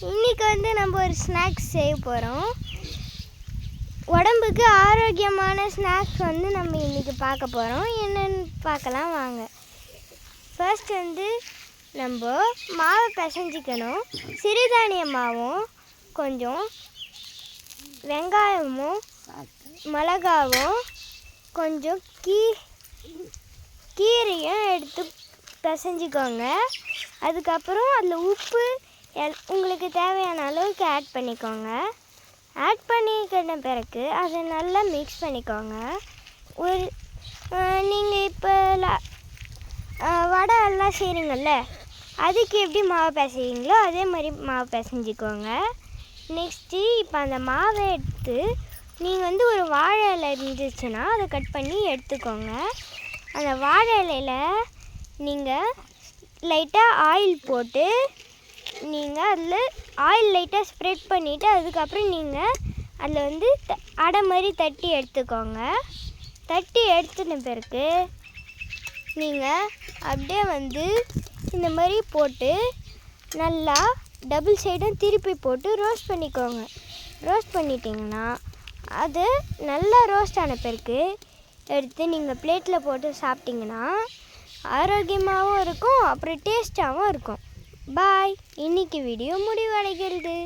இன்னைக்கு வந்து நம்ம ஒரு ஸ்நாக்ஸ் செய்ய போகிறோம். உடம்புக்கு ஆரோக்கியமான ஸ்நாக்ஸ் வந்து நம்ம இன்றைக்கி பார்க்க போகிறோம். என்னென்னு பார்க்கலாம் வாங்க. ஃபர்ஸ்ட் வந்து நம்ம மாவை பிசைஞ்சிக்கணும். சிறுதானிய மாவும் கொஞ்சம் வெங்காயமும் மிளகாவும் கொஞ்சம் கீரையும் எடுத்து பிசைஞ்சிக்கோங்க. அதுக்கப்புறம் அதில் உப்பு உங்களுக்கு தேவையான அளவுக்கு ஆட் பண்ணிக்கோங்க. ஆட் பண்ணிக்கிட்ட பிறகு அதை நல்லா மிக்ஸ் பண்ணிக்கோங்க. நீங்கள் இப்போ வடை எல்லாம் செய்கிறீங்கள்ல, அதுக்கு எப்படி மாவு பிசைவீங்களோ அதே மாதிரி மாவு பிசைஞ்சிக்கோங்க. நெக்ஸ்ட்டு இப்போ அந்த மாவை எடுத்து நீங்கள் வந்து ஒரு வாழை இலை இருந்துச்சுன்னா அதை கட் பண்ணி எடுத்துக்கோங்க. அந்த வாழை இலையில் நீங்கள் லைட்டாக ஆயில் போட்டு நீங்கள் அதில் ஆயில் லைட்டாக ஸ்ப்ரெட் பண்ணிவிட்டு அதுக்கப்புறம் நீங்கள் அதில் வந்து அடை மாதிரி தட்டி எடுத்துக்கோங்க. தட்டி எடுத்துன பிறகு நீங்கள் அப்படியே வந்து இந்த மாதிரி போட்டு நல்லா டபுள் சைடும் திருப்பி போட்டு ரோஸ்ட் பண்ணிக்கோங்க. ரோஸ்ட் பண்ணிட்டிங்கன்னா அது நல்லா ரோஸ்ட் ஆன பிறகு எடுத்து நீங்கள் பிளேட்டில் போட்டு சாப்பிட்டிங்கன்னா ஆரோக்கியமாகவும் இருக்கும், அப்புறம் டேஸ்ட்டாகவும் இருக்கும். பாய். இன்னைக்கு வீடியோ முடிவடைகிறது.